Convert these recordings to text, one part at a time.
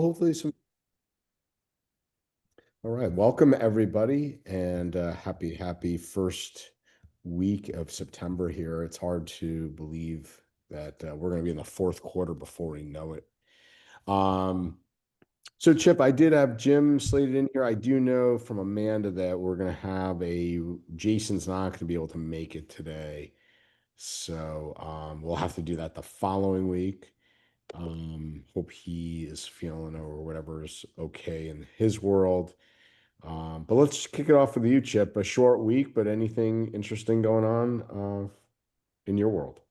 hopefully some. All right, welcome everybody, and happy first week of September here. It's hard to believe that we're going to be in the fourth quarter before we know it. So Chip, I did have Jim slated in here. I do know from Amanda that we're going to have Jason's not going to be able to make it today. So we'll have to do that the following week. Hope he is feeling or whatever is okay in his world. But let's kick it off with you, Chip. A short week, but anything interesting going on in your world?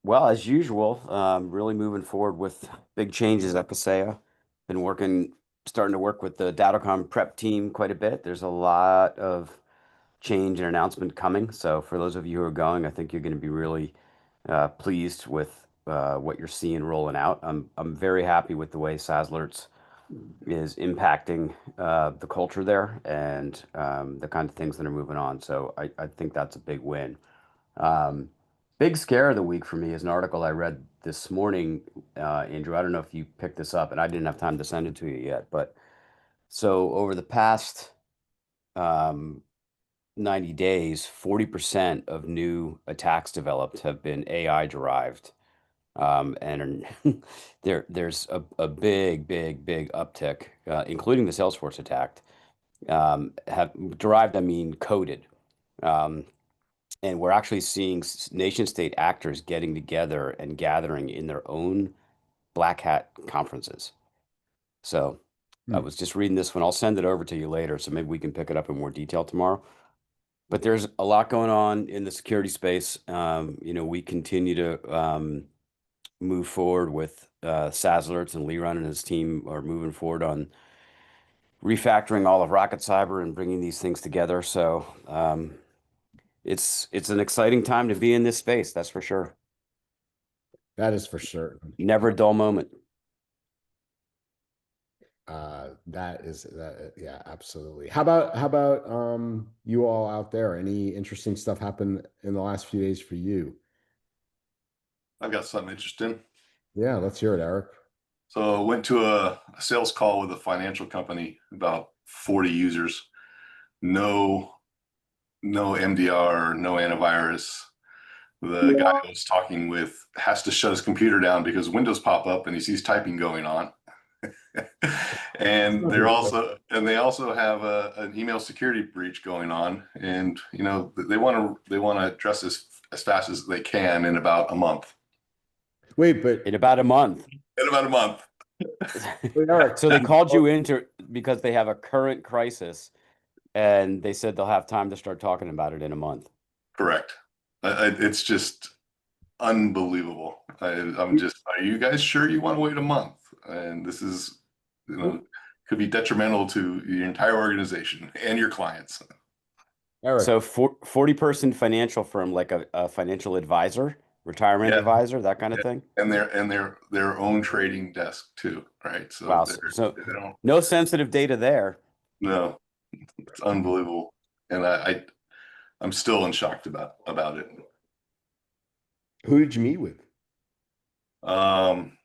Well, as usual, really moving forward with big changes at Kaseya. Starting to work with the Datacom prep team quite a bit. There's a lot of change and announcement coming. So for those of you who are going, I think you're going to be really pleased with what you're seeing rolling out. I'm very happy with the way SaaS Alerts is impacting the culture there and the kind of things that are moving on. So I think that's a big win. Um, Big scare of the week for me is an article I read this morning, Andrew. I don't know if you picked this up, and I didn't have time to send it to you yet. But so over the past um, 90 days, 40% of new attacks developed have been AI derived. And there's a big uptick, including the Salesforce attack. Have derived, I mean coded. Um, and we're actually seeing nation state actors getting together and gathering in their own black hat conferences. So I Hmm. was just reading this one. I'll send it over to you later, so maybe we can pick it up in more detail tomorrow. But there's a lot going on in the security space. We continue to move forward with SaaS Alerts, and Lee Run and his team are moving forward on refactoring all of Rocket Cyber and bringing these things together. So it's an exciting time to be in this space, that's for sure. That is for certain. Never a dull moment. That is that. Yeah, absolutely. How about you all out there? Any interesting stuff happened in the last few days for you? I've got something interesting. Yeah, let's hear it, Eric. So I went to a sales call with a financial company, about 40 users. No, no MDR, no antivirus. The guy I was talking with has to shut his computer down because windows pop up and he sees typing going on. And they also have an email security breach going on. And they want to address this as fast as they can in about a month. Wait, but In about a month. In about a month. Eric, So they called you into because they have a current crisis and they said they'll have time to start talking about it in a month. Correct. It's just unbelievable. I'm just, are you guys sure you want to wait a month? And this is, could be detrimental to your entire organization and your clients. Eric, So 40-person financial firm, like a financial advisor, retirement Yeah, advisor, that kind of yeah. thing. And their own trading desk too, right? So Wow. So they don't, no sensitive data there. no, it's unbelievable. And I'm still in shock about it. who did you meet with? Um,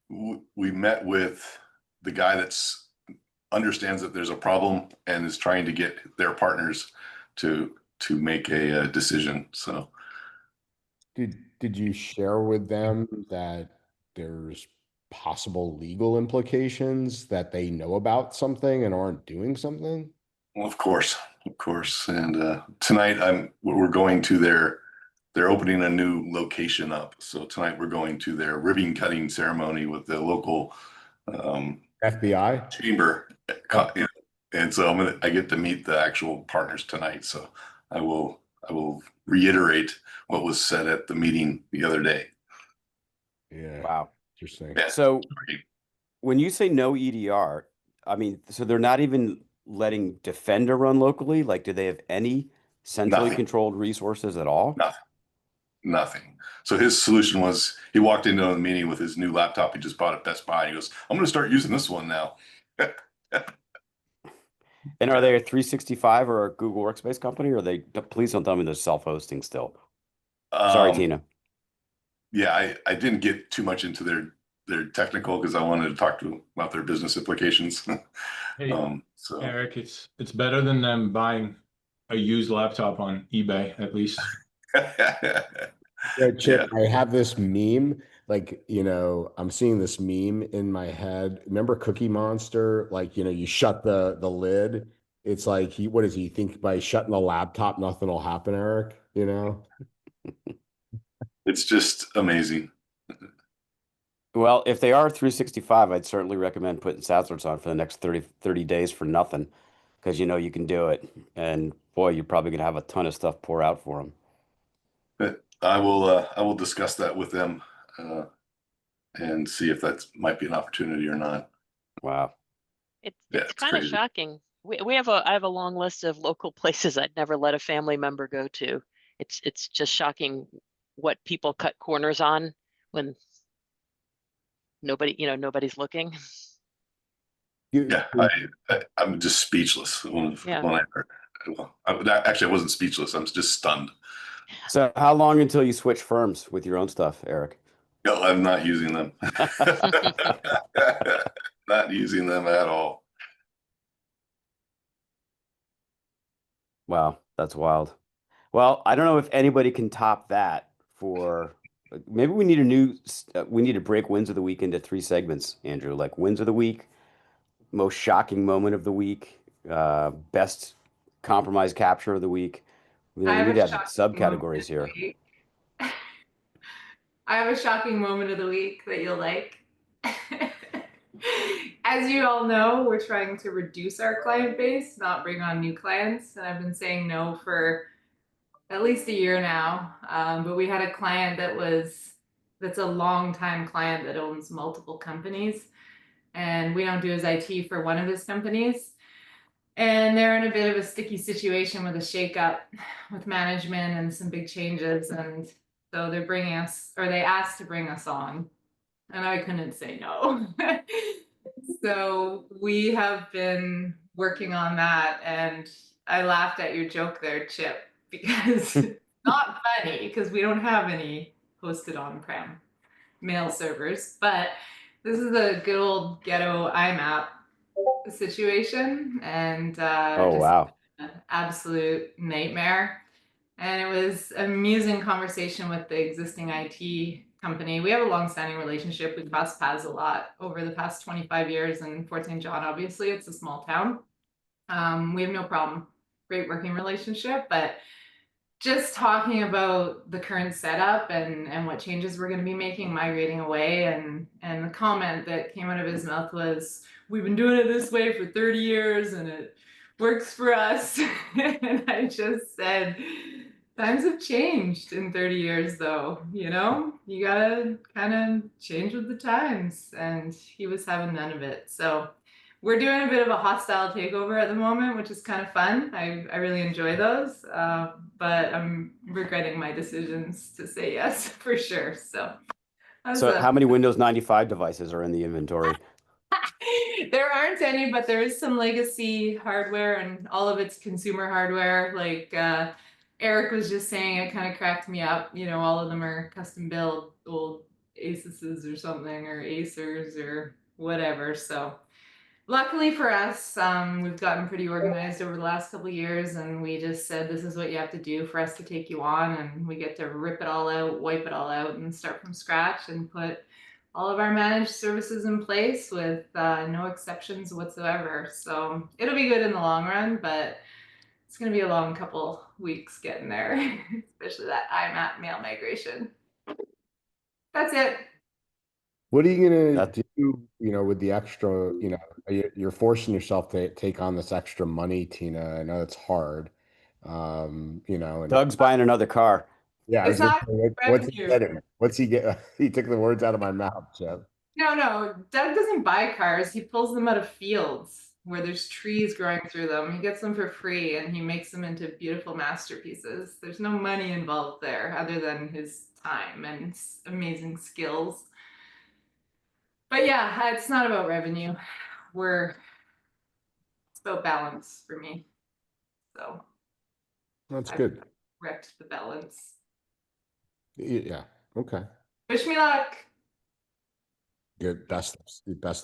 we met with the guy that's understands that there's a problem and is trying to get their partners to make a decision. So Did you share with them that there's possible legal implications that they know about something and aren't doing something? well, of course. And tonight we're going to they're opening a new location up. So tonight we're going to their ribbon cutting ceremony with the local FBI? chamber. Oh, And so I get to meet the actual partners tonight. So I will reiterate what was said at the meeting the other day. yeah, Wow. interesting. Yeah. So when you say no EDR, I mean, so they're not even letting Defender run locally? Like, do they have any centrally Nothing, controlled resources at all? nothing, nothing. So his solution was he walked into the meeting with his new laptop he just bought at Best Buy. He goes, "I'm going to start using this one now." And are they a 365 or a Google Workspace company, or please don't tell me they're self-hosting still. Sorry, Um, Tina. yeah, I didn't get too much into they're technical because I wanted to talk to them about their business implications. Hey, So Eric, it's better than them buying a used laptop on eBay, at least. Yeah, Chip, I have this meme, like, I'm seeing this meme in my head. Remember Cookie Monster? Like, you shut the lid. It's like what does he think by shutting the laptop, nothing will happen, Eric? It's just amazing. Well, if they are 365, I'd certainly recommend putting SaaS Alerts on for the next 30 days for nothing, because you can do it. And boy, you're probably going to have a ton of stuff pour out for them. But I will discuss that with them and see if that might be an opportunity or not. Wow. It's kind of shocking. I have a long list of local places I'd never let a family member go to. It's just shocking what people cut corners on when nobody's looking. Yeah, I'm just speechless when I heard. Well, actually, I wasn't speechless. I'm just stunned. So how long until you switch firms with your own stuff, Eric? No, I'm not using them. Not using them at all. Wow, that's wild. Well, I don't know if anybody can top that for maybe we need to break wins of the week into 3 segments, Andrew, like wins of the week, most shocking moment of the week, best compromise capture of the week. We need to have subcategories here. I have a shocking moment of the week that you'll like. As you all know, we're trying to reduce our client base, not bring on new clients. And I've been saying no for at least a year now. But we had a client that's a long-time client that owns multiple companies. And we don't do his IT for one of his companies. And they're in a bit of a sticky situation with a shakeup with management and some big changes. And so they asked to bring us on, and I couldn't say no. So we have been working on that, and I laughed at your joke there, Chip, because it's not funny because we don't have any hosted on-prem mail servers, but this is a good old ghetto IMAP situation, and Oh, just wow. an absolute nightmare. And it was an amusing conversation with the existing IT company. We have a long-standing relationship. We've crossed paths a lot over the past 25 years in Fort St. John. Obviously, it's a small town. We have no problem. Great working relationship, but just talking about the current setup and what changes we're going to be making, migrating away, and the comment that came out of his mouth was, "We've been doing it this way for 30 years and it works for us." And I just said, times have changed in 30 years though, you gotta kind of change with the times, and he was having none of it. So we're doing a bit of a hostile takeover at the moment, which is kind of fun. I really enjoy those, but I'm regretting my decisions to say yes for sure. So How many Windows 95 devices are in the inventory? There aren't any, but there is some legacy hardware, and all of it's consumer hardware. Like Eric was just saying, it kind of cracked me up. All of them are custom built old Asuses or something, or Acers or whatever. So luckily for us, we've gotten pretty organized over the last couple of years, and we just said, this is what you have to do for us to take you on, and we get to rip it all out, wipe it all out, and start from scratch and put all of our managed services in place with no exceptions whatsoever. So it'll be good in the long run, but it's going to be a long couple weeks getting there, especially that IMAP mail migration. That's it. What are you gonna do, with the extra, you're forcing yourself to take on this extra money, Tina. I know it's hard. And Doug's buying another car. yeah, It's not what's he revenue. getting? What's he get? He took the words out of my mouth, Jeff. No, Doug doesn't buy cars. He pulls them out of fields where there's trees growing through them. He gets them for free and he makes them into beautiful masterpieces. There's no money involved there other than his time and his amazing skills. But yeah, it's not about revenue. It's about balance for me. So That's good. Wrecked the balance. Yeah. Okay. Wish me luck. Good. Best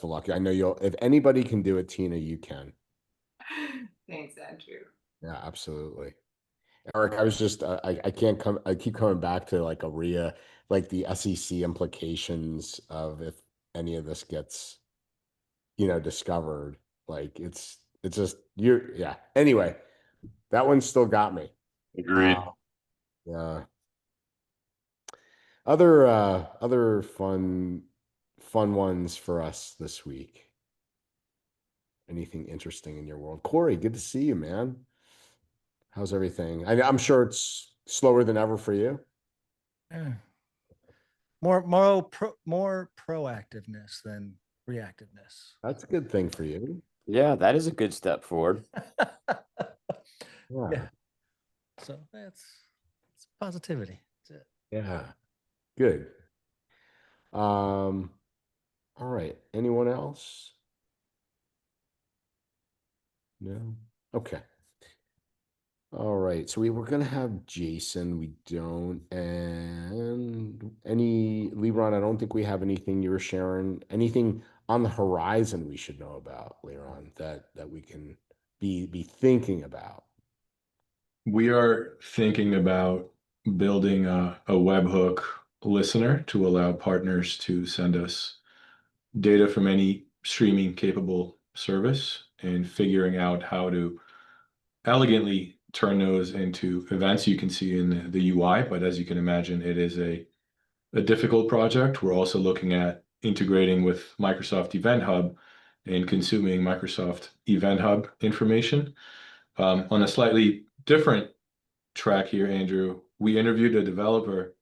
of luck. I know if anybody can do it, Tina, you can. Thanks, Andrew. Yeah, absolutely. Eric, I was just, I keep coming back to like ARIA, like the SEC implications of if any of this gets, discovered. Like it's just, yeah. Anyway, that one still got me. Agreed. Yeah. Other fun ones for us this week. Anything interesting in your world? Corey, good to see you, man. How's everything? I'm sure it's slower than ever for you. Yeah. More proactiveness than reactiveness. That's a good thing for you. Yeah, that is a good step forward. Yeah. So it's positivity. That's it. Yeah. Good. All right. Anyone else? No. Okay. All right. So we were gonna have Jason. We don't. And Lebron, I don't think we have anything you were sharing. Anything on the horizon we should know about, Lebron, that we can be thinking about. We are thinking about building a webhook listener to allow partners to send us data from any streaming capable service and figuring out how to elegantly turn those into events you can see in the UI. But as you can imagine, it is a difficult project. We're also looking at integrating with Microsoft Event Hub and consuming Microsoft Event Hub information. On a slightly different track here, Andrew, we interviewed a developer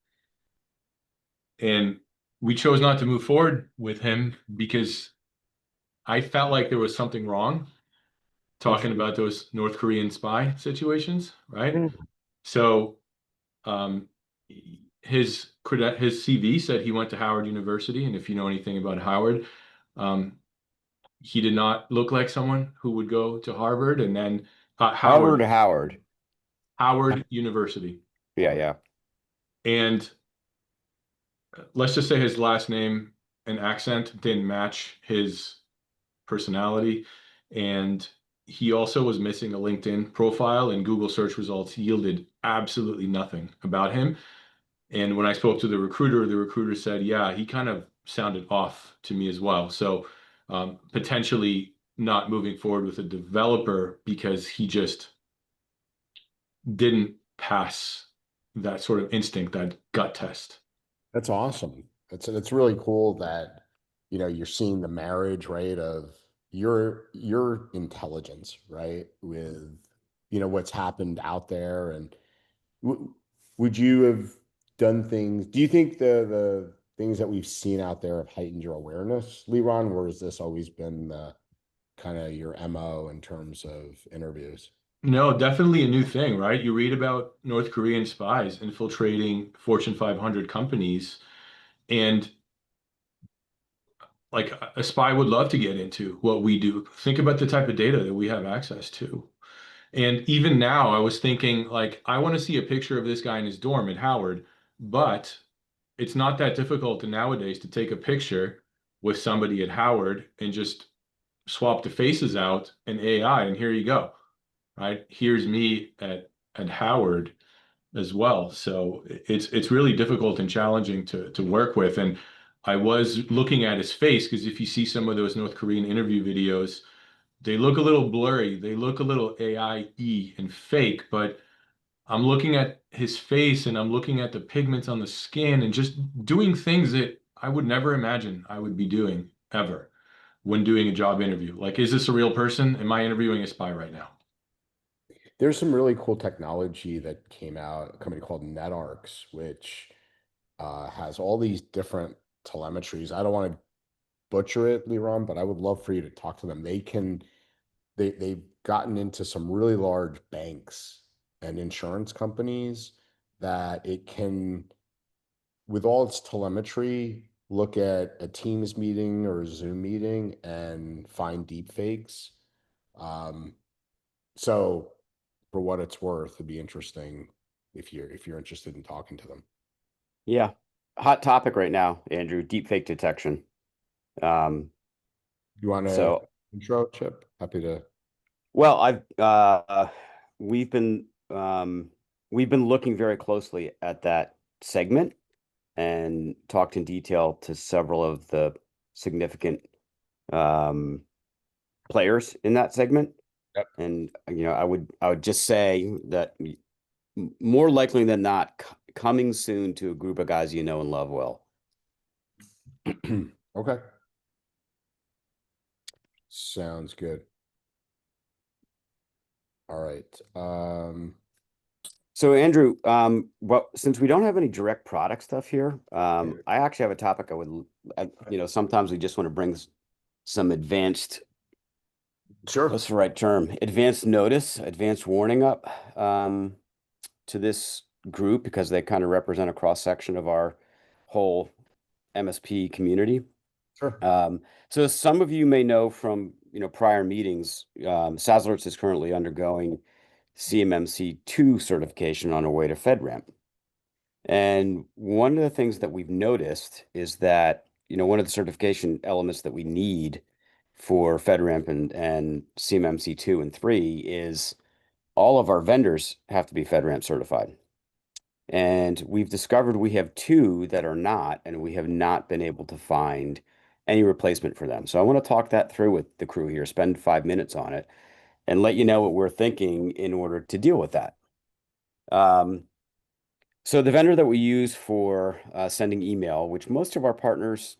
and we chose not to move forward with him because I felt like there was something wrong talking about those North Korean spy situations, right? So his CV said he went to Howard University, and if you know anything about Howard, he did not look like someone who would go to Harvard. And then Howard University. Yeah. And let's just say his last name and accent didn't match his personality. And he also was missing a LinkedIn profile, and Google search results yielded absolutely nothing about him. And when I spoke to the recruiter said, yeah, he kind of sounded off to me as well. So potentially not moving forward with a developer because he just didn't pass that sort of instinct, that gut test. That's awesome. It's really cool that, you're seeing the marriage, right, of your intelligence, right, with, what's happened out there. And would you have done things? Do you think the things that we've seen out there have heightened your awareness, Leron, or has this always been kind of your MO in terms of interviews? No, definitely a new thing, right? You read about North Korean spies infiltrating Fortune 500 companies, and like a spy would love to get into what we do. Think about the type of data that we have access to. And even now, I was thinking, like, I want to see a picture of this guy in his dorm at Howard, but it's not that difficult nowadays to take a picture with somebody at Howard and just swap the faces out in AI, and here you go, right? Here's me at Howard as well. So it's really difficult and challenging to work with. And I was looking at his face because if you see some of those North Korean interview videos, they look a little blurry. They look a little AI-y and fake, but I'm looking at his face and I'm looking at the pigments on the skin and just doing things that I would never imagine I would be doing ever when doing a job interview. Like, is this a real person? Am I interviewing a spy right now? There's some really cool technology that came out, a company called NetArcs, which has all these different telemetries. I don't want to butcher it, Leron, but I would love for you to talk to them. They've gotten into some really large banks and insurance companies that it can, with all its telemetry, look at a Teams meeting or a Zoom meeting and find deep fakes. So for what it's worth, it'd be interesting if you're interested in talking to them. Yeah. Hot topic right now, Andrew, deepfake detection. You want to So, intro, Chip? Happy to. well, we've been looking very closely at that segment and talked in detail to several of the significant players in that segment. Yep. And I would just say that more likely than not, coming soon to a group of guys you know and love well. Okay. Sounds good. All right. So Andrew, well, since we don't have any direct product stuff here, I actually have a topic I would, sometimes we just want to bring some advanced, Sure. what's the right term? Advanced notice, advanced warning up to this group because they kind of represent a cross section of our whole MSP community. Sure. So some of you may know from prior meetings, SaaS Alerts is currently undergoing CMMC 2 certification on our way to FedRamp. And one of the things that we've noticed is that one of the certification elements that we need for FedRamp and CMMC 2 and 3 is all of our vendors have to be FedRamp certified. And we've discovered we have 2 that are not, and we have not been able to find any replacement for them. So I want to talk that through with the crew here, spend 5 minutes on it, and let you know what we're thinking in order to deal with that. So the vendor that we use for sending email, which most of our partners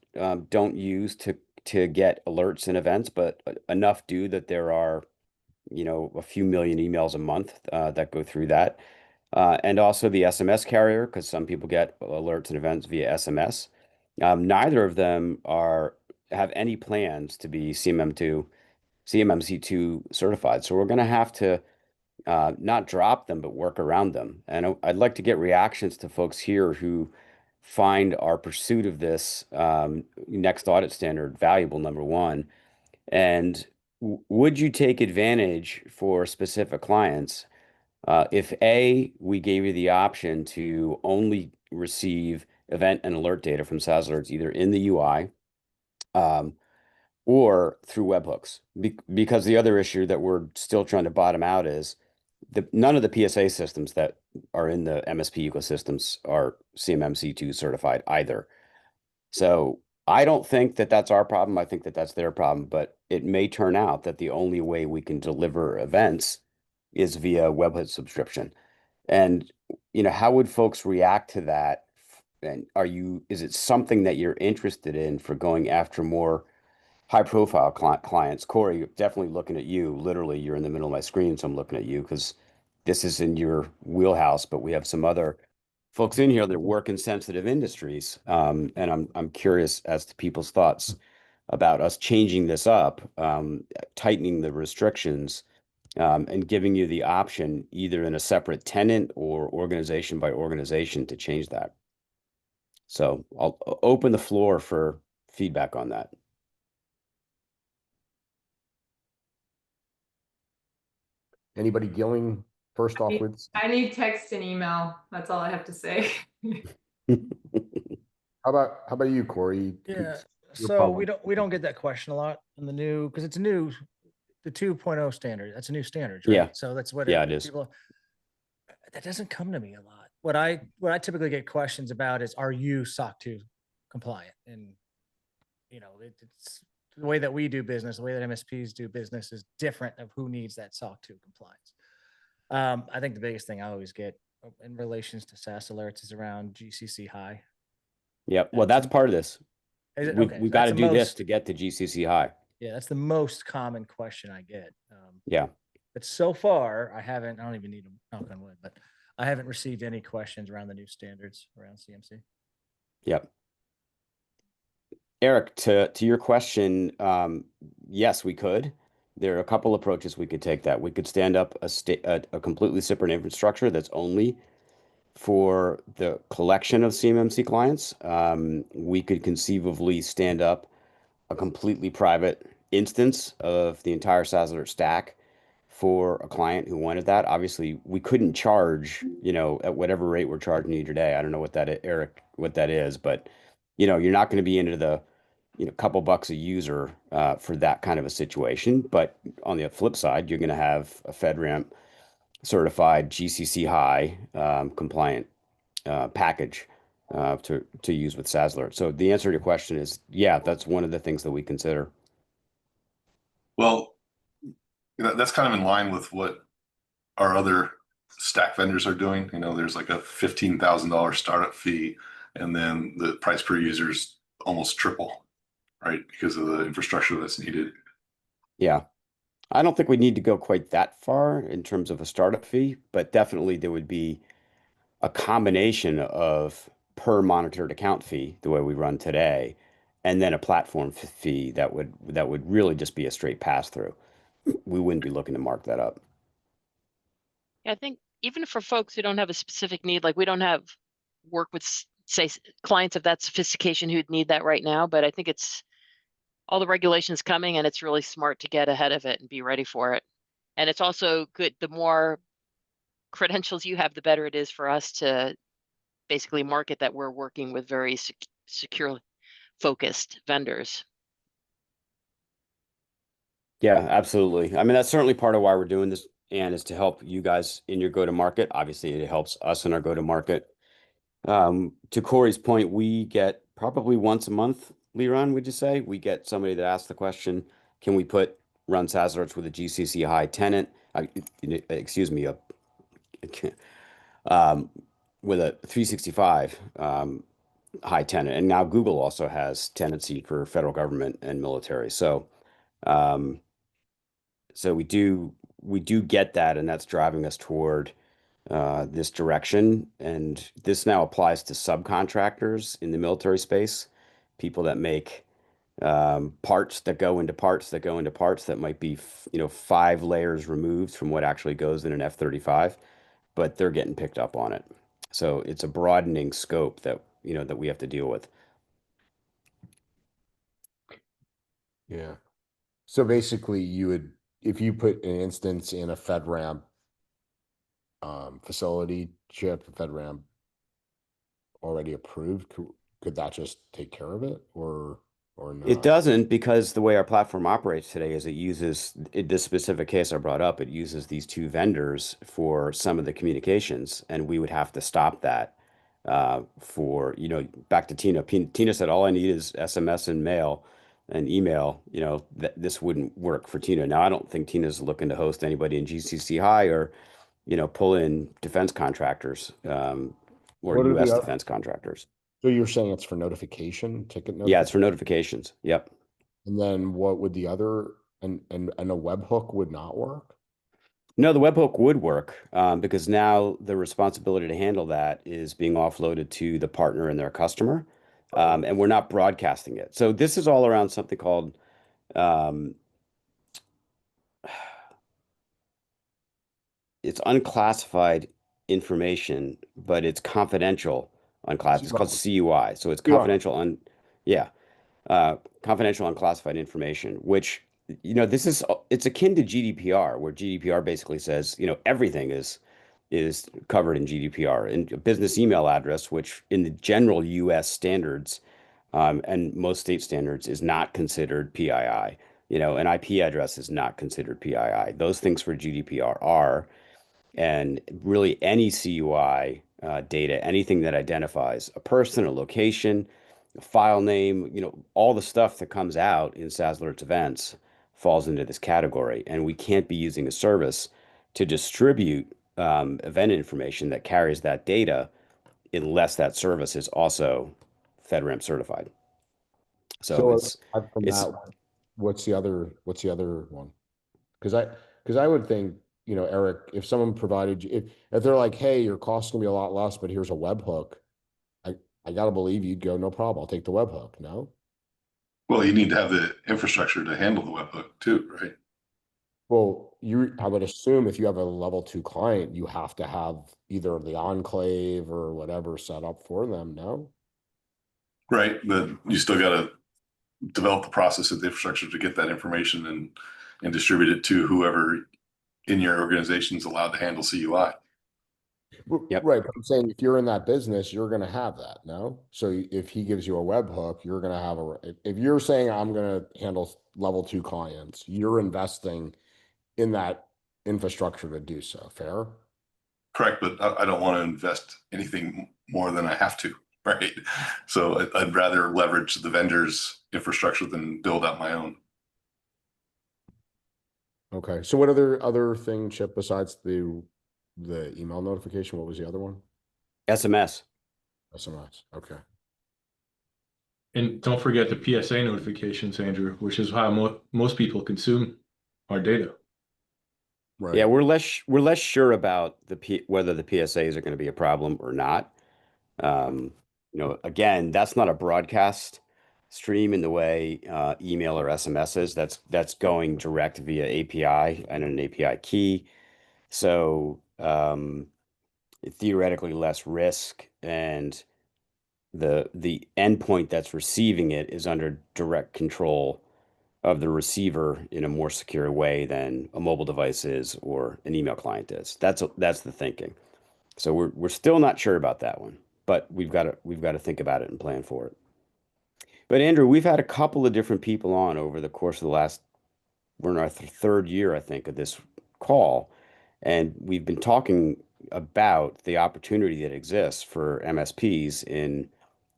don't use to get alerts and events, but enough do that there are, a few million emails a month that go through that. And also the SMS carrier, because some people get alerts and events via SMS. Neither of them have any plans to be CMMC2 certified. So we're going to have to not drop them, but work around them. And I'd like to get reactions to folks here who find our pursuit of this next audit standard valuable, number one. And would you take advantage for specific clients if A, we gave you the option to only receive event and alert data from SaaS Alerts either in the UI or through webhooks? Because the other issue that we're still trying to bottom out is none of the PSA systems that are in the MSP ecosystems are CMMC2 certified either. So I don't think that that's our problem. I think that that's their problem, but it may turn out that the only way we can deliver events is via webhook subscription. And, how would folks react to that? And is it something that you're interested in for going after more high profile clients? Corey, definitely looking at you. Literally, you're in the middle of my screen, so I'm looking at you because this is in your wheelhouse, but we have some other folks in here that work in sensitive industries. And I'm curious as to people's thoughts about us changing this up, tightening the restrictions, and giving you the option either in a separate tenant or organization by organization to change that. So I'll open the floor for feedback on that. Anybody Gilling first off with? I need text and email. That's all I have to say. How about you, Corey? Yeah. So we don't get that question a lot in the new, because it's new, the 2.0 standard. That's a new standard, right? Yeah. So that's what it is. People, that doesn't come to me a lot. What I typically get questions about is, are you SOC 2 compliant? And it's the way that we do business, the way that MSPs do business is different of who needs that SOC 2 compliance. I think the biggest thing I always get in relations to SaaS alerts is around GCC high. Yep. Well, that's part of this. We've got to do this to get to GCC high. Yeah, that's the most common question I get. Yeah. But so far, I don't even need to knock on wood, but I haven't received any questions around the new standards around CMC. Yep. Eric, to your question, yes, we could. There are a couple approaches we could take that. We could stand up a completely separate infrastructure that's only for the collection of CMMC clients. We could conceivably stand up a completely private instance of the entire SaaS Alert stack for a client who wanted that. Obviously, we couldn't charge, at whatever rate we're charging you today. I don't know what that, Eric, what that is, but you're not going to be into the couple bucks a user for that kind of a situation. But on the flip side, you're going to have a FedRamp certified GCC high compliant package to use with SaaS Alerts. So the answer to your question is, yeah, that's one of the things that we consider. Well, that's kind of in line with what our other stack vendors are doing. There's like a $15,000 startup fee, and then the price per user is almost triple, right? Because of the infrastructure that's needed. Yeah. I don't think we need to go quite that far in terms of a startup fee, but definitely there would be a combination of per monitored account fee, the way we run today, and then a platform fee that would really just be a straight pass through. We wouldn't be looking to mark that up. I think even for folks who don't have a specific need, like we don't have work with, say, clients of that sophistication who'd need that right now, but I think it's all the regulations coming, and it's really smart to get ahead of it and be ready for it. And it's also good, the more credentials you have, the better it is for us to basically market that we're working with very secure focused vendors. Yeah, absolutely. I mean, that's certainly part of why we're doing this, and is to help you guys in your go-to-market. Obviously, it helps us in our go-to-market. To Corey's point, we get probably once a month, Liron, would you say? We get somebody that asks the question, can we run SaaS Alerts with a GCC high tenant? Excuse me, with a 365 high tenant. And now Google also has tenancy for federal government and military. So we do get that, and that's driving us toward this direction. And this now applies to subcontractors in the military space, people that make parts that go into parts that go into parts that might be 5 layers removed from what actually goes in an F-35, but they're getting picked up on it. So it's a broadening scope that that we have to deal with. Yeah. So basically, if you put an instance in a FedRamp facility chip, FedRamp already approved, could that just take care of it, or not? It doesn't, because the way our platform operates today is it uses, in this specific case I brought up, it uses these 2 vendors for some of the communications, and we would have to stop that for, back to Tina. Tina said, all I need is SMS and mail and email, this wouldn't work for Tina. Now, I don't think Tina's looking to host anybody in GCC high or, pull in defense contractors or US defense contractors. So you're saying it's for notification, ticket notification? Yeah, it's for notifications. Yep. And then what would the other, and a webhook would not work? No, the webhook would work because now the responsibility to handle that is being offloaded to the partner and their customer, and we're not broadcasting it. So this is all around something called it's unclassified information, but it's confidential unclassified. It's called CUI. So it's confidential confidential unclassified information, which it's akin to GDPR, where GDPR basically says, everything is covered in GDPR. And a business email address, which in the general US standards and most state standards is not considered PII. An IP address is not considered PII. Those things for GDPR are. And really any CUI data, anything that identifies a person, a location, a file name, all the stuff that comes out in SaaS Alerts events falls into this category. And we can't be using a service to distribute event information that carries that data unless that service is also FedRamp certified. So it's what's the other one? Because I would think, Eric, if someone provided, if they're like, hey, your cost is gonna be a lot less, but here's a webhook, I gotta believe you'd go, no problem, I'll take the webhook. No? Well, you need to have the infrastructure to handle the webhook too, right? Well, I would assume if you have a level 2 client, you have to have either the enclave or whatever set up for them, no? Right, but you still got to develop the process of the infrastructure to get that information and distribute it to whoever in your organization is allowed to handle CUI. Yep. Right, but I'm saying if you're in that business, you're going to have that, no? So if he gives you a webhook, you're going to have if you're saying I'm going to handle level 2 clients, you're investing in that infrastructure to do so. Fair? Correct, but I don't want to invest anything more than I have to, right? So I'd rather leverage the vendor's infrastructure than build out my own. Okay. So what other thing, Chip, besides the email notification? What was the other one? SMS. SMS. Okay. And don't forget the PSA notifications, Andrew, which is how most people consume our data. Right. Yeah, we're less sure about whether the PSAs are going to be a problem or not. Again, that's not a broadcast stream in the way email or SMS is. That's going direct via API and an API key. So theoretically less risk, and the endpoint that's receiving it is under direct control of the receiver in a more secure way than a mobile device is or an email client is. That's the thinking. So we're still not sure about that one, but we've got to think about it and plan for it. But Andrew, we've had a couple of different people on over the course of the last, we're in our third year, I think, of this call, and we've been talking about the opportunity that exists for MSPs in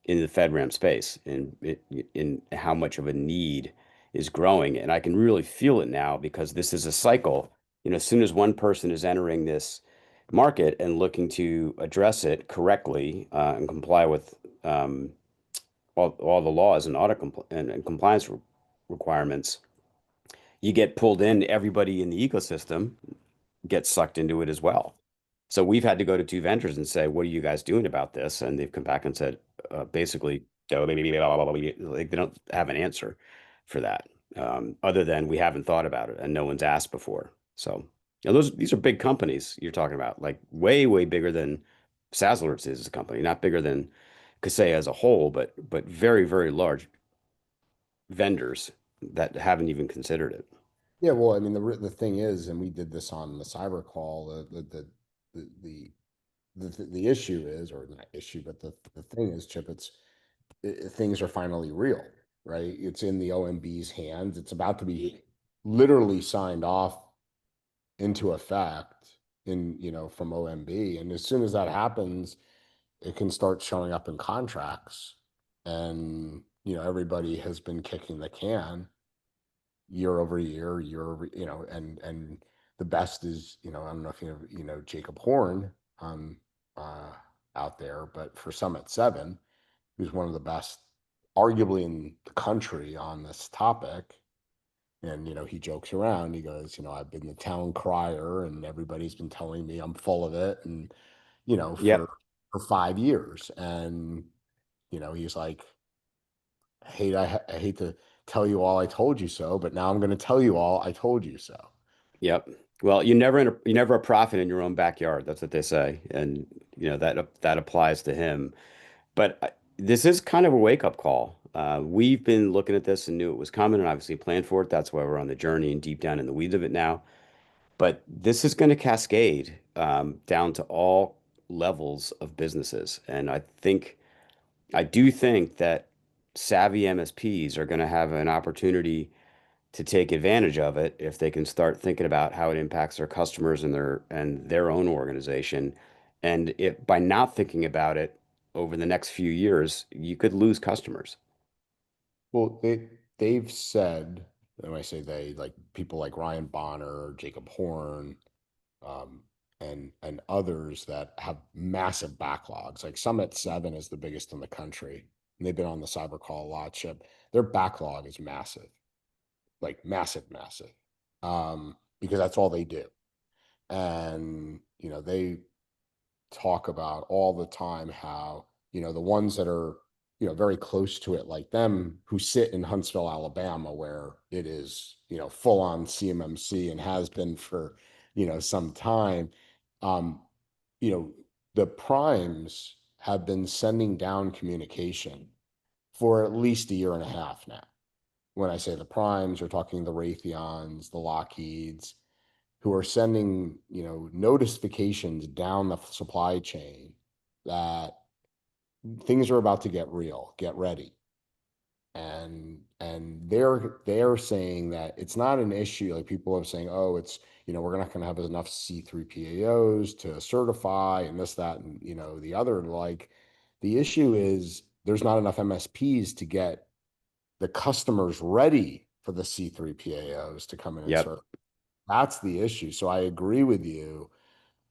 the FedRamp space, in how much of a need is growing. And I can really feel it now because this is a cycle. As soon as one person is entering this market and looking to address it correctly and comply with all the laws and and compliance requirements, you get pulled in. Everybody in the ecosystem gets sucked into it as well. So we've had to go to 2 vendors and say, what are you guys doing about this? And they've come back and said, basically, like they don't have an answer for that, other than we haven't thought about it and no one's asked before. So these are big companies you're talking about, like way, way bigger than SaaS Alerts is as a company, not bigger than Kaseya as a whole, but very, very large vendors that haven't even considered it. Yeah, well, I mean, the thing is, and we did this on the cyber call, the issue is, or not issue, but the thing is, Chip, things are finally real, right? It's in the OMB's hands. It's about to be literally signed off into effect from OMB. And as soon as that happens, it can start showing up in contracts. And, everybody has been kicking the can year over year, and the best is, I don't know if you know Jacob Horn out there, but for Summit 7, who's one of the best, arguably in the country on this topic. And, he jokes around, he goes, I've been the town crier and everybody's been telling me I'm full of it. And, Yep. for 5 years. And, he's like, I hate to tell you all I told you so, but now I'm going to tell you all I told you so. Yep. Well, you're never a prophet in your own backyard. That's what they say, and that applies to him. But this is kind of a wake-up call. We've been looking at this and knew it was coming, and obviously planned for it. That's why we're on the journey and deep down in the weeds of it now. But this is going to cascade down to all levels of businesses, and I do think that savvy MSPs are going to have an opportunity to take advantage of it if they can start thinking about how it impacts their customers and their own organization. And if by not thinking about it over the next few years, you could lose customers. Well, they've said, and when I say they, like people like Ryan Bonner, Jacob Horn, um, and others that have massive backlogs. Like Summit 7 is the biggest in the country, and they've been on the cyber call a lot, Chip. Their backlog is massive, like massive, massive, because that's all they do. And, they talk about all the time how, the ones that are, very close to it, like them who sit in Huntsville, Alabama, where it is, full on CMMC and has been for, some time. Um, the primes have been sending down communication for at least a year and a half now. When I say the primes, you're talking the Raytheons, the Lockheeds, who are sending, you know, notifications down the supply chain that things are about to get real, get ready. And they're saying that it's not an issue. Like people are saying, oh, it's, you know, we're not going to have enough C3PAOs to certify and this, that, and, you know, the other. Like the issue is there's not enough MSPs to get the customers ready for the C3PAOs to come in and Yep. serve. That's the issue. So I agree with you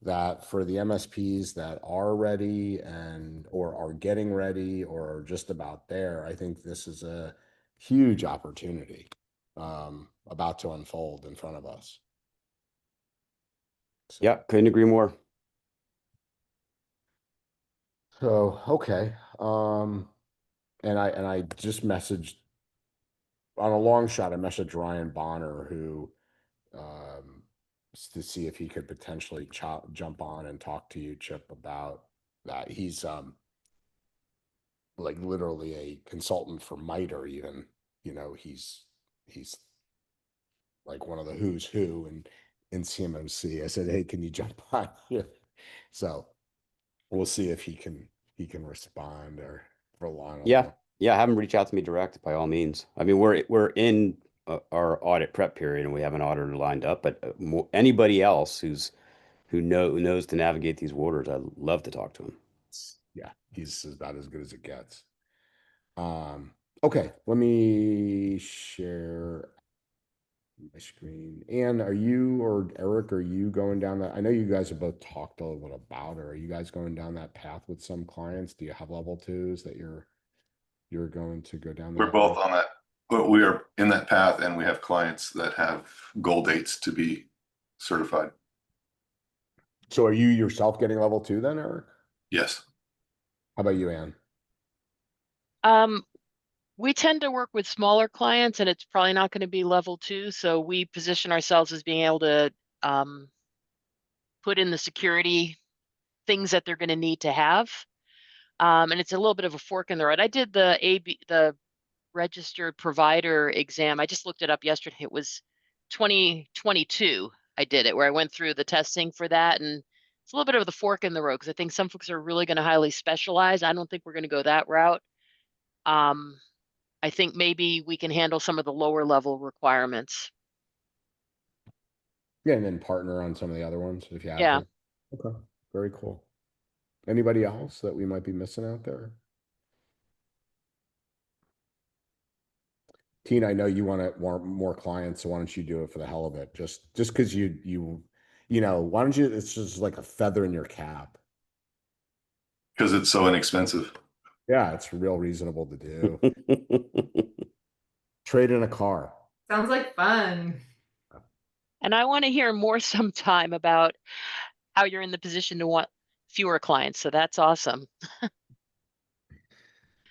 that for the MSPs that are ready and or are getting ready or are just about there, I think this is a huge opportunity about to unfold in front of us. So, Yeah, couldn't agree more. So okay. And I just messaged on a long shot, I messaged Ryan Bonner, who to see if he could potentially jump on and talk to you, Chip, about that. He's like literally a consultant for MITRE even, you know, he's like one of the who's who in CMMC. I said, hey, can you jump on here? So we'll see if he can respond or prolong a Yeah. little. Yeah. Have them reach out to me direct by all means. I mean, we're in our audit prep period and we have an auditor lined up, but anybody else who knows to navigate these waters, I'd love to talk to him. Yeah, he's about as good as it gets. Okay, let me share my screen. Ann, are you or Eric, are you going down that? I know you guys have both talked a little bit about it. Are you guys going down that path with some clients? Do you have level twos that you're going to go down that? We're both on that, but we are in that path, and we have clients that have goal dates to be certified. So are you yourself getting level 2 then, Eric? Yes. How about you, Ann? We tend to work with smaller clients and it's probably not going to be level 2. So we position ourselves as being able to put in the security things that they're going to need to have. And it's a little bit of a fork in the road. I did the registered provider exam. I just looked it up yesterday. It was 2022. I did it where I went through the testing for that. And it's a little bit of the fork in the road because I think some folks are really going to highly specialize. I don't think we're going to go that route. I think maybe we can handle some of the lower level requirements. Yeah, and then partner on some of the other ones if you have Yeah. to. Okay, very cool. Anybody else that we might be missing out there? Tina, I know you want more clients, so why don't you do it for the hell of it? Just because you know, why don't you? It's just like a feather in your cap. Because it's so inexpensive. Yeah, it's real reasonable to do. Trade in a car. Sounds like fun. And I want to hear more sometime about how you're in the position to want fewer clients. So that's awesome.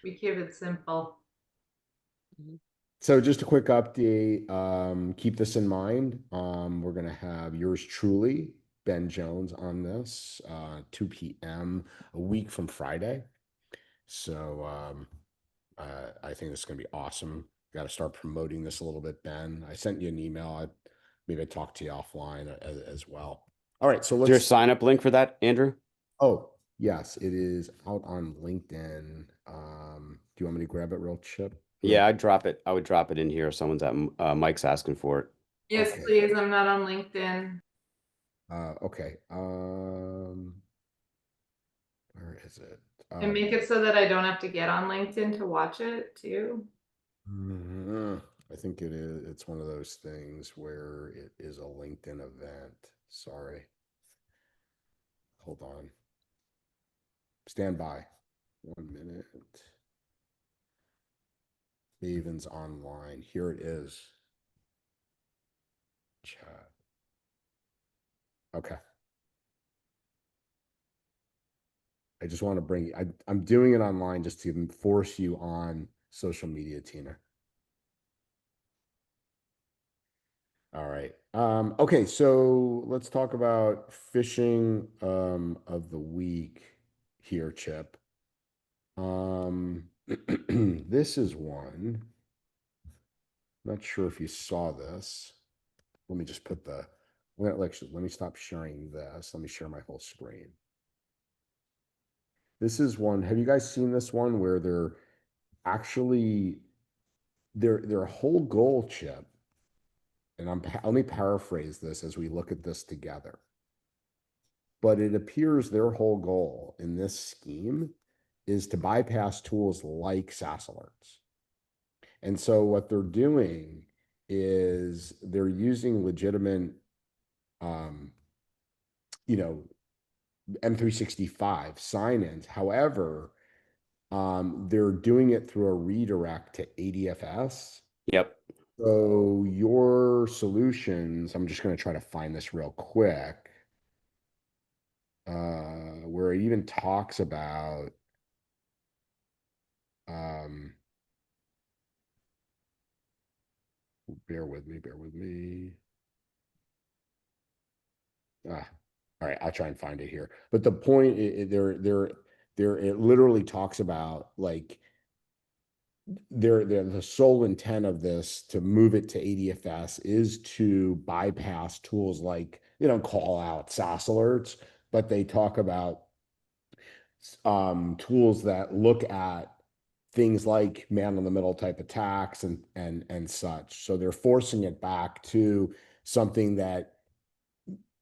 We keep it simple. So just a quick update. Keep this in mind. We're gonna have yours truly, Ben Jones, on this 2 p.m. a week from Friday. So I think this is gonna be awesome. Got to start promoting this a little bit, Ben. I sent you an email. Maybe I talked to you offline as well. All right, so Is there a let's. sign up link for that, Andrew? Oh, yes, it is out on LinkedIn. Do you want me to grab it real chip? Yeah, I'd drop it. I would drop it in here. Someone's at Mike's asking for it. Yes, Okay. please. I'm not on LinkedIn. Okay. Where is it? And make it so that I don't have to get on LinkedIn to watch it too. I think it is. It's one of those things where it is a LinkedIn event. Sorry. Hold on. Stand by. 1 minute. Maven's online. Here it is. Chat. Okay. I just want to bring. I'm doing it online just to force you on social media, Tina. All right. Okay, so let's talk about phishing of the week here, Chip. This is one. Not sure if you saw this. Let me just put the let me stop sharing this. Let me share my whole screen. This is one. Have you guys seen this one where they're actually their whole goal, Chip? And let me paraphrase this as we look at this together. But it appears their whole goal in this scheme is to bypass tools like SaaS Alerts. And so what they're doing is they're using legitimate, M365 sign-ins. However, they're doing it through a redirect to ADFS. Yep. So your solutions, I'm just going to try to find this real quick, where it even talks about, bear with me. All right, I'll try and find it here. But the point, it literally talks about like the sole intent of this to move it to ADFS is to bypass tools like, call out SaaS alerts, but they talk about tools that look at things like man in the middle type attacks and such. So they're forcing it back to something that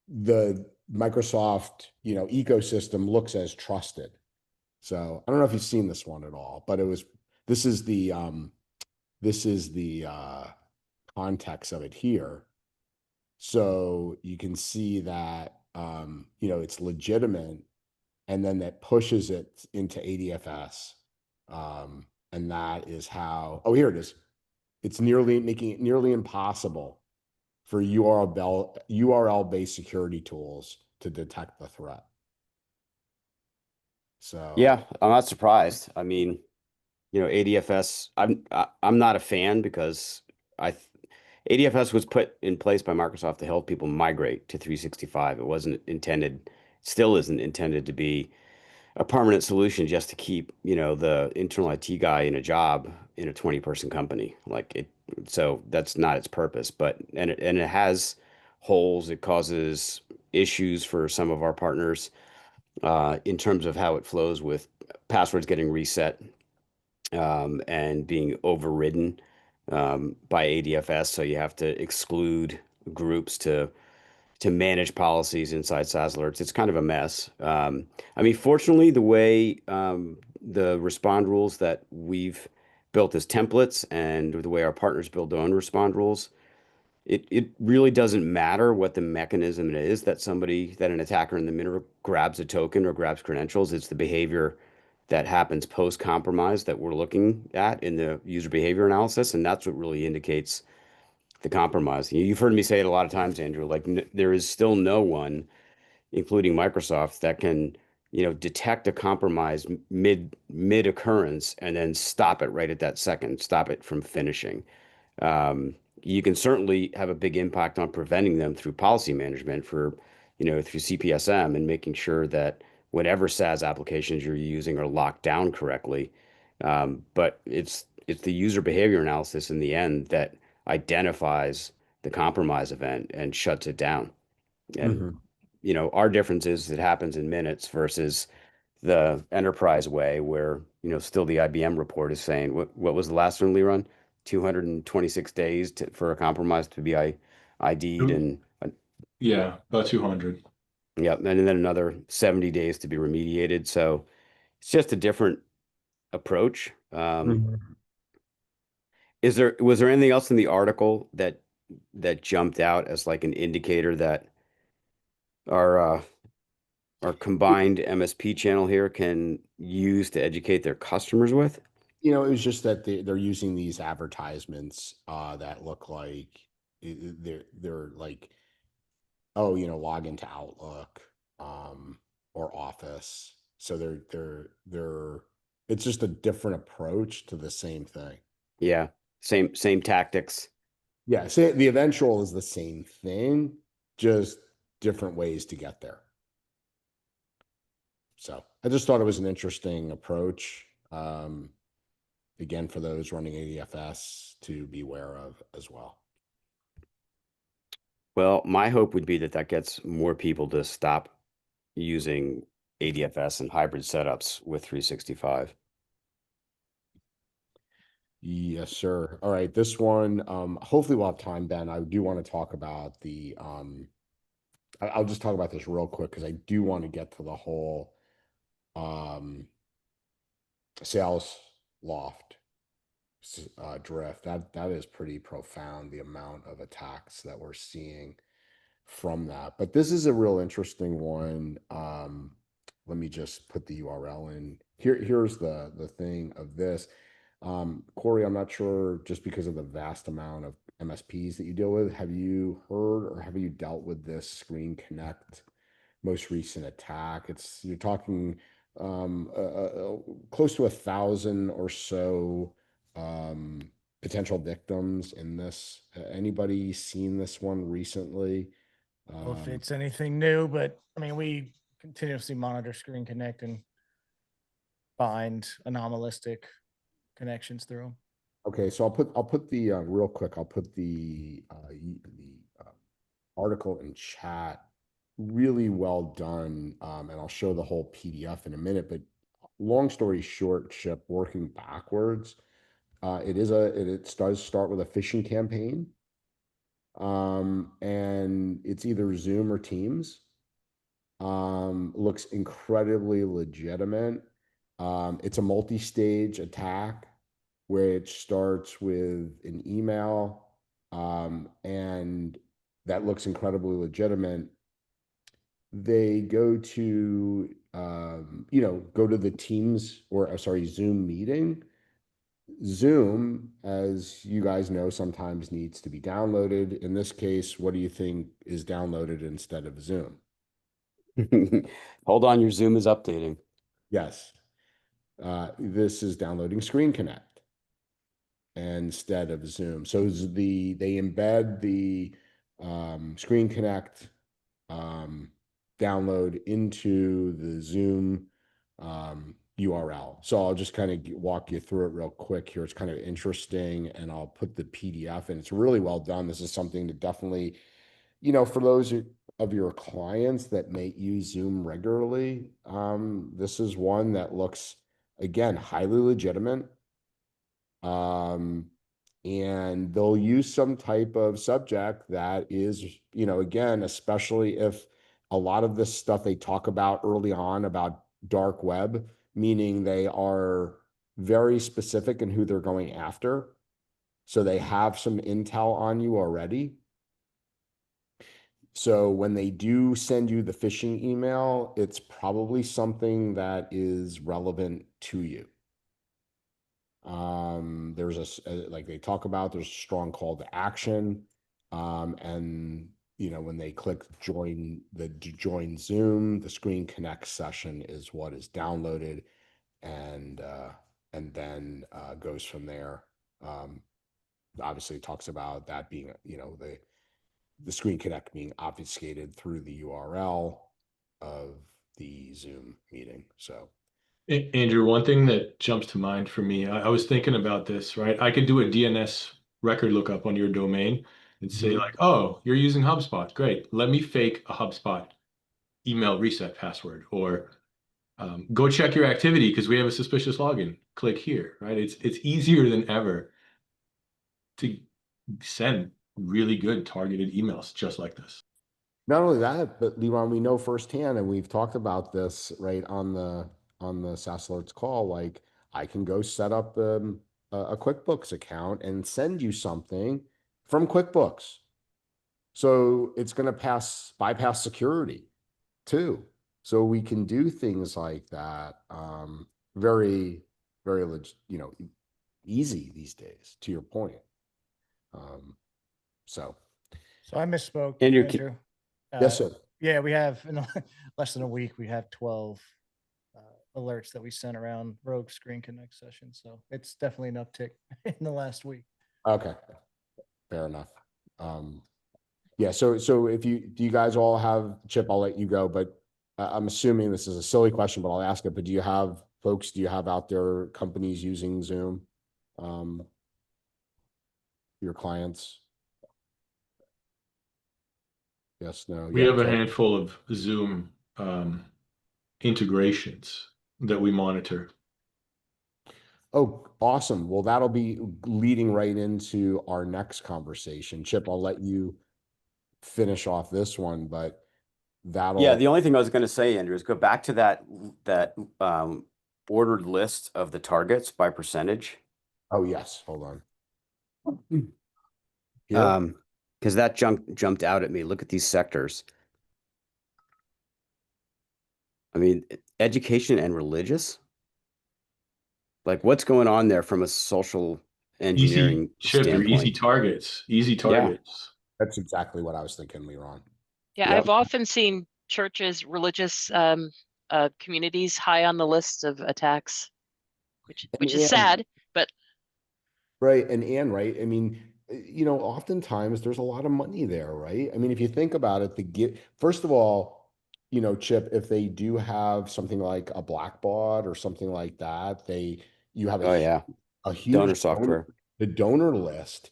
the Microsoft, ecosystem looks as trusted. So I don't know if you've seen this one at all, but this is the context of it here. So you can see that, it's legitimate, and then that pushes it into ADFS. And that is how, oh, here it is. It's making it nearly impossible for URL-based security tools to detect the threat. So Yeah, I'm not surprised. I mean, ADFS, I'm not a fan because ADFS was put in place by Microsoft to help people migrate to 365. It wasn't intended, still isn't intended to be a permanent solution just to keep, the internal IT guy in a job in a 20-person company. So that's not its purpose, and it has holes. It causes issues for some of our partners in terms of how it flows with passwords getting reset and being overridden by ADFS. So you have to exclude groups to manage policies inside SaaS Alerts. It's kind of a mess. I mean, fortunately, the way the respond rules that we've built as templates and the way our partners build their own respond rules, it really doesn't matter what the mechanism is that an attacker in the middle grabs a token or grabs credentials. It's the behavior that happens post-compromise that we're looking at in the user behavior analysis, and that's what really indicates the compromise. You've heard me say it a lot of times, Andrew, there is still no one, including Microsoft, that can, detect a compromise mid occurrence and then stop it right at that second, stop it from finishing. You can certainly have a big impact on preventing them through policy management through CPSM and making sure that whatever SaaS applications you're using are locked down correctly. But it's the user behavior analysis in the end that identifies the compromise event and shuts it down. And our difference is it happens in minutes versus the enterprise way where, still the IBM report is saying, what was the last one, Leron? 226 days for a compromise to be ID'd and yeah, about 200. Yep, and then another 70 days to be remediated. So it's just a different approach. Was there anything else in the article that jumped out as like an indicator that our combined MSP channel here can use to educate their customers with? It was just that they're using these advertisements that look like they're like, oh, log into Outlook or Office. So they're it's just a different approach to the same thing. Yeah, same tactics. Yeah, so the eventual is the same thing, just different ways to get there. So I just thought it was an interesting approach. Again, for those running ADFS to be aware of as well. Well, my hope would be that that gets more people to stop using ADFS and hybrid setups with 365. Yes, sir. All right, this one, hopefully we'll have time, Ben. I do want to talk about the, I'll just talk about this real quick because I do want to get to the whole sales loft drift. That is pretty profound, the amount of attacks that we're seeing from that. But this is a real interesting one. Let me just put the URL in here. Here's the thing of this. Corey, I'm not sure, just because of the vast amount of MSPs that you deal with, have you heard or have you dealt with this ScreenConnect most recent attack? You're talking close to 1,000 or so potential victims in this. Anybody seen this one recently? Well, if it's anything new, but I mean, we continuously monitor ScreenConnect and find anomalistic connections through them. Okay, so I'll put the real quick. I'll put the article in chat. Really well done, and I'll show the whole PDF in a minute. But long story short, Chip, working backwards, it does start with a phishing campaign, and it's either Zoom or Teams. Looks incredibly legitimate. It's a multi-stage attack, which starts with an email, and that looks incredibly legitimate. They go to, go to the Teams or Zoom meeting. Zoom, as you guys know, sometimes needs to be downloaded. In this case, what do you think is downloaded instead of Zoom? Hold on, your Zoom is updating. Yes. This is downloading ScreenConnect instead of Zoom. So they embed the ScreenConnect download into the Zoom URL. So I'll just kind of walk you through it real quick here. It's kind of interesting, and I'll put the PDF in. It's really well done. This is something to definitely, for those of your clients that may use Zoom regularly, this is one that looks, again, highly legitimate. And they'll use some type of subject that is, again, especially if a lot of this stuff they talk about early on about dark web, meaning they are very specific in who they're going after. So they have some intel on you already. So when they do send you the phishing email, it's probably something that is relevant to you. There's like they talk about, there's a strong call to action. And when they click join Zoom, the ScreenConnect session is what is downloaded, and then goes from there. Obviously it talks about that being, the ScreenConnect being obfuscated through the URL of the Zoom meeting. So Andrew, one thing that jumps to mind for me, I was thinking about this, right? I could do a DNS record lookup on your domain and say like, oh, you're using HubSpot. Great. Let me fake a HubSpot email reset password, or go check your activity because we have a suspicious login. Click here, right? It's easier than ever to send really good targeted emails just like this. not only that, but Leron, we know firsthand, and we've talked about this right on the SaaS Alerts call. Like, I can go set up a QuickBooks account and send you something from QuickBooks, so it's going to bypass security too. So we can do things like that. Very, very easy these days. To your point. So I misspoke, And Andrew. yes, sir. Yeah, we have in less than a week, we have 12 alerts that we sent around rogue ScreenConnect sessions. So it's definitely an uptick in the last week. Okay, fair enough. Yeah. So do you guys all have, Chip, I'll let you go, but I'm assuming this is a silly question, but I'll ask it. But do you have out there companies using Zoom? Your clients? Yes, no. We Yeah, have a Joe. handful of Zoom integrations that we monitor. Oh, awesome. Well, that'll be leading right into our next conversation. Chip, I'll let you finish off this one, but Yeah, that'll. the only thing I was going to say, Andrew, is go back to that ordered list of the targets by percentage. Oh, yes. Hold on. Here. Because that jumped out at me. Look at these sectors. I mean, education and religious. Like, what's going on there from a social engineering Chip, they're easy standpoint? targets. Easy targets. That's exactly what I was thinking, Leron. Yeah, Yep. I've often seen churches, religious communities high on the list of attacks, which is sad, but Right. And right. I mean, oftentimes there's a lot of money there, right? I mean, if you think about it, first of all, Chip, if they do have something like a Blackbaud or something like that, you have Oh, yeah. a Donor huge software. the donor list.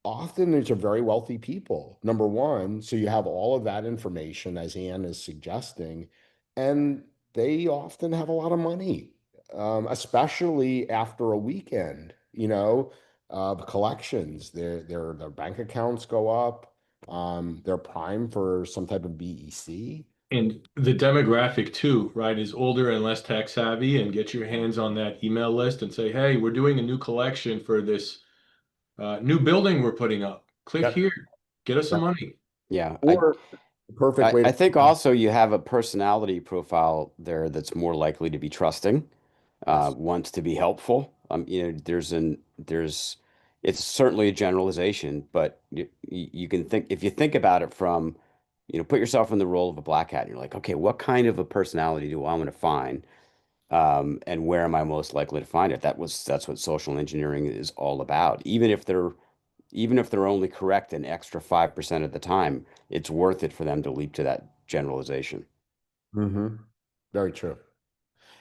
Often these are very wealthy people, number one. So you have all of that information, as Ann is suggesting, and they often have a lot of money, especially after a weekend, of collections. Their bank accounts go up. They're prime for some type of BEC. And the demographic too, right, is older and less tech savvy, and get your hands on that email list and say, hey, we're doing a new collection for this new building we're putting up. Click Yep. here, get us some Yep. money. Yeah. Or the perfect way I to. think also you have a personality profile there that's more likely to be trusting, Yes. wants to be helpful. It's certainly a generalization, but you can think, if you think about it from, put yourself in the role of a black hat, and you're like, okay, what kind of a personality do I want to find? And where am I most likely to find it? That's what social engineering is all about. Even if they're only correct an extra 5% of the time, it's worth it for them to leap to that generalization. Mm-hmm. Very true.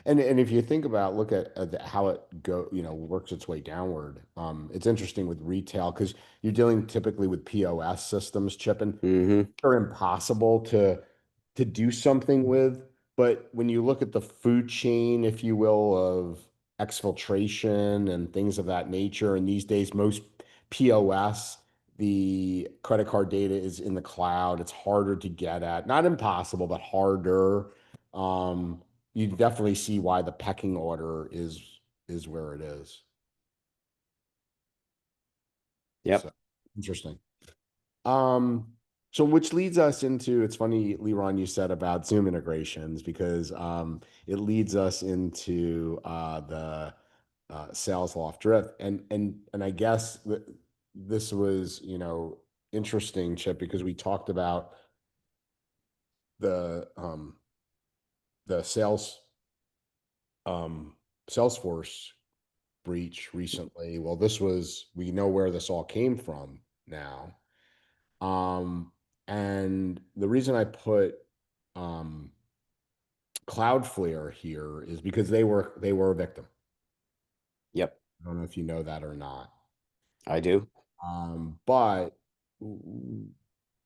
And if you think about, look at how it works its way downward. It's interesting with retail because you're dealing typically with POS systems, Chip, and Hmm. they're impossible to do something with. But when you look at the food chain, if you will, of exfiltration and things of that nature, and these days most POS, the credit card data is in the cloud. It's harder to get at, not impossible, but harder. You definitely see why the pecking order is where it is. Yep. So interesting. So which leads us into, it's funny, Leron, you said about Zoom integrations because it leads us into the sales loft drift. And I guess this was, interesting, Chip, because we talked about the the Salesforce breach recently. Well, we know where this all came from now. And the reason I put Cloudflare here is because they were a victim. Yep. I don't know if you know that or not. I do. But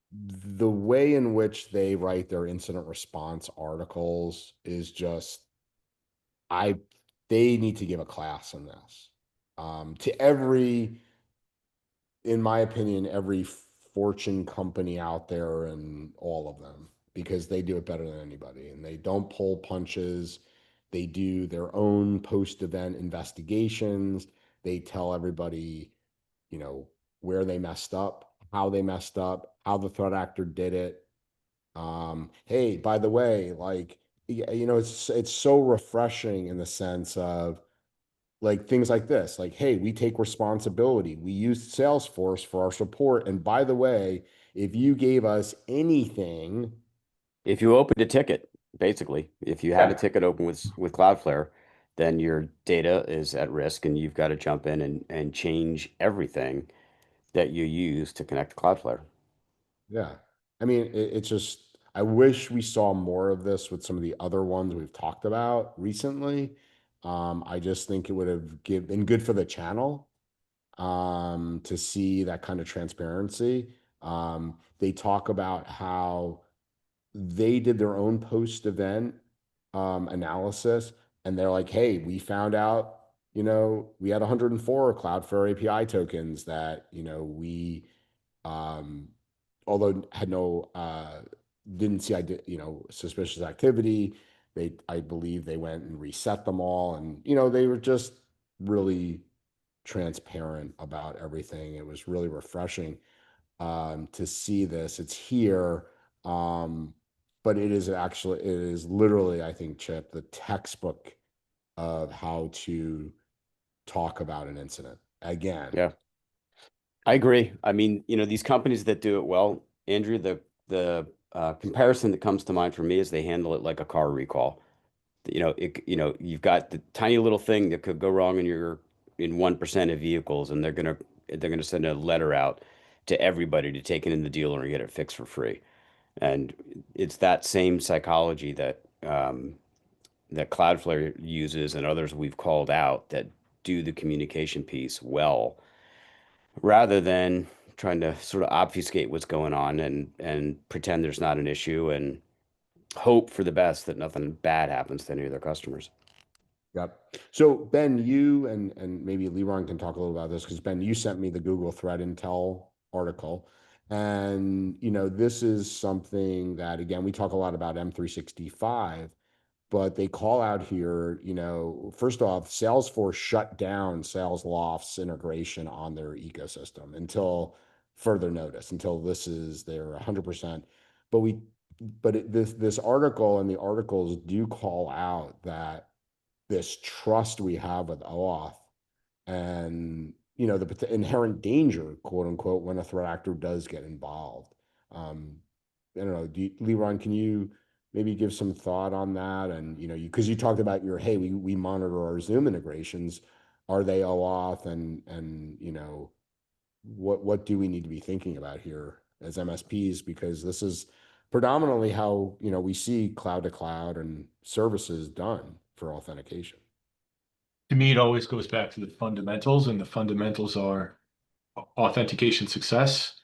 the way in which they write their incident response articles is just they need to give a class on this. In my opinion, every Fortune company out there and all of them, because they do it better than anybody and they don't pull punches. They do their own post-event investigations. They tell everybody, where they messed up, how they messed up, how the threat actor did it. Hey, by the way, like, it's so refreshing in the sense of like things like this, like, hey, we take responsibility. We use Salesforce for our support. And by the way, if you gave us anything, If you opened a ticket, basically, if you had a yeah, ticket open with Cloudflare, then your data is at risk and you've got to jump in and change everything that you use to connect to Cloudflare. yeah. I mean, it's just, I wish we saw more of this with some of the other ones we've talked about recently. I just think it would have been good for the channel to see that kind of transparency. They talk about how they did their own post-event analysis, and they're like, hey, we found out, we had 104 Cloudflare API tokens that, we, although had no, didn't see, suspicious activity. I believe they went and reset them all, and, they were just really transparent about everything. It was really refreshing to see this. It's here. But it is literally, I think, Chip, the textbook of how to talk about an incident. Again. Yeah, I agree. I mean, these companies that do it well, Andrew, the comparison that comes to mind for me is they handle it like a car recall. You've got the tiny little thing that could go wrong in 1% of vehicles, and they're gonna send a letter out to everybody to take it in the dealer and get it fixed for free. And it's that same psychology that Cloudflare uses and others we've called out that do the communication piece well, rather than trying to sort of obfuscate what's going on and pretend there's not an issue and hope for the best that nothing bad happens to any of their customers. Yep. So Ben, you and maybe Leron can talk a little about this, because Ben, you sent me the Google Threat Intel article. And, this is something that, again, we talk a lot about M365, but they call out here, first off, Salesforce shut down SalesLoft's integration on their ecosystem until further notice, until they're 100%. This article and the articles do call out that this trust we have with OAuth and, the inherent danger, quote unquote, when a threat actor does get involved. I don't know, Leron, can you maybe give some thought on that? And, because you talked about hey, we monitor our Zoom integrations. Are they OAuth? And what do we need to be thinking about here as MSPs? Because this is predominantly how, we see cloud to cloud and services done for authentication. To me, it always goes back to the fundamentals, and the fundamentals are authentication success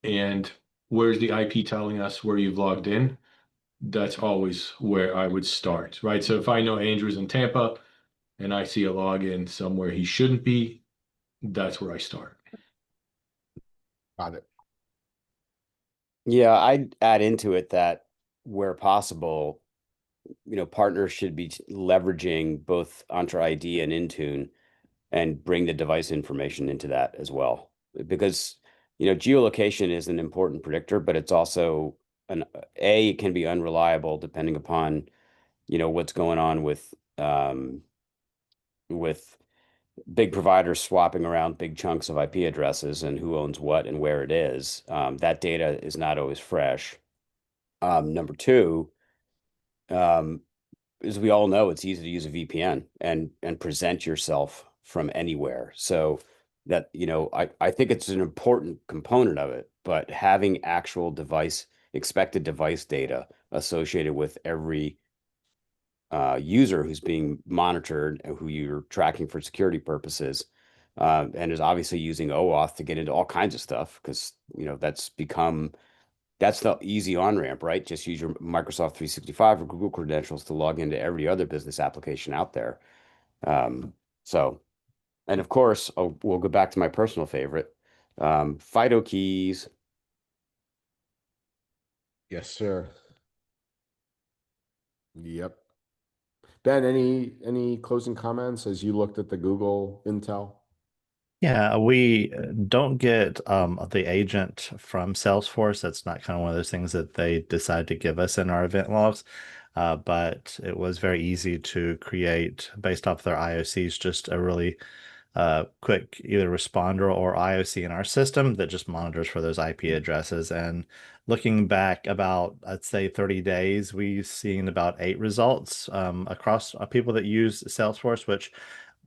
and where's the IP telling us where you've logged in. That's always where I would start, right? So if I know Andrew's in Tampa and I see a login somewhere he shouldn't be, that's where I start. Got it. Yeah, I'd add into it that where possible, partners should be leveraging both Entra ID and Intune and bring the device information into that as well. Because, geolocation is an important predictor, but it's also it can be unreliable depending upon, what's going on with big providers swapping around big chunks of IP addresses and who owns what and where it is. That data is not always fresh. Number two, as we all know, it's easy to use a VPN and present yourself from anywhere. So that, I think it's an important component of it, but having actual expected device data associated with every user who's being monitored and who you're tracking for security purposes, and is obviously using OAuth to get into all kinds of stuff, because, that's the easy on-ramp, right? Just use your Microsoft 365 or Google credentials to log into every other business application out there. And of course, we'll go back to my personal favorite, FIDO keys. Yes, sir. Yep. Ben, any closing comments as you looked at the Google Intel? Yeah, we don't get the agent from Salesforce. That's not kind of one of those things that they decide to give us in our event logs. But it was very easy to create based off their IOCs, just a really quick either responder or IOC in our system that just monitors for those IP addresses. And looking back about, I'd say 30 days, we've seen about 8 results across people that use Salesforce, which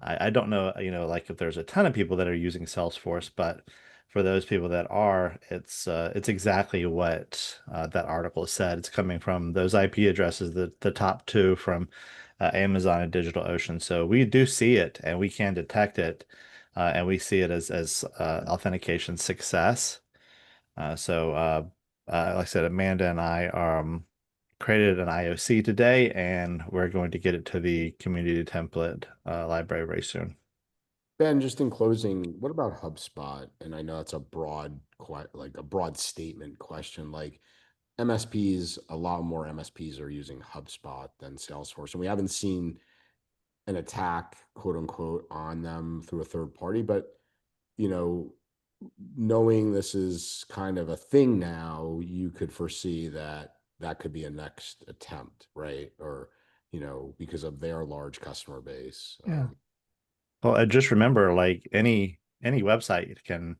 I don't know, like if there's a ton of people that are using Salesforce, but for those people that are, it's exactly what that article said. It's coming from those IP addresses, the top 2 from Amazon and DigitalOcean. So we do see it and we can detect it, and we see it as authentication success. Like I said, Amanda and I created an IOC today, and we're going to get it to the community template library very soon. Ben, just in closing, what about HubSpot? And I know it's a broad, like a broad statement question. Like MSPs, a lot more MSPs are using HubSpot than Salesforce, and we haven't seen an attack, quote unquote, on them through a third party. But you know, knowing this is kind of a thing now, you could foresee that that could be a next attempt, right? Or because of their large customer base. Yeah. Well, I just remember, like any website can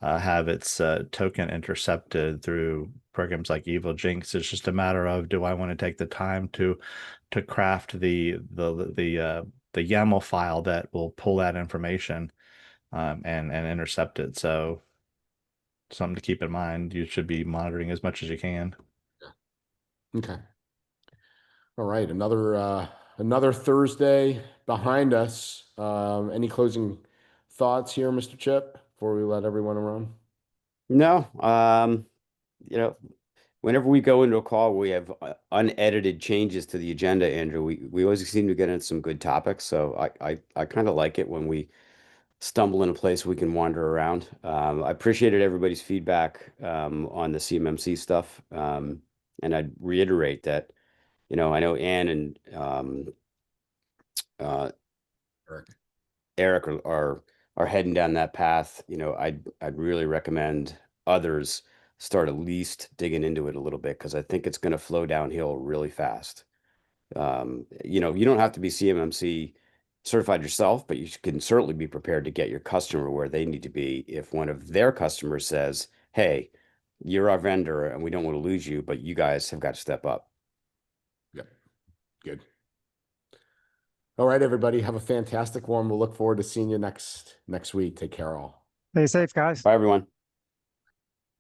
have its token intercepted through programs like Evil Jinx. It's just a matter of, do I want to take the time to craft the YAML file that will pull that information and intercept it. So something to keep in mind. You should be monitoring as much as you can. Yeah. Okay. All right, another Thursday behind us. Any closing thoughts here, Mr. Chip, before we let everyone around? No, whenever we go into a call, we have unedited changes to the agenda, Andrew. We always seem to get into some good topics, so I kind of like it when we stumble in a place we can wander around. I appreciated everybody's feedback on the CMMC stuff, and I'd reiterate that, I know Ann and Eric are heading down that path. I'd really recommend others start at least digging into it a little bit, because I think it's going to flow downhill really fast. You don't have to be CMMC certified yourself, but you can certainly be prepared to get your customer where they need to be if one of their customers says, "Hey, you're our vendor and we don't want to lose you, but you guys have got to step up." Yep. Good. All right, everybody, have a fantastic one. We'll look forward to seeing you next week. Take care, all. Stay safe, guys. Bye, everyone.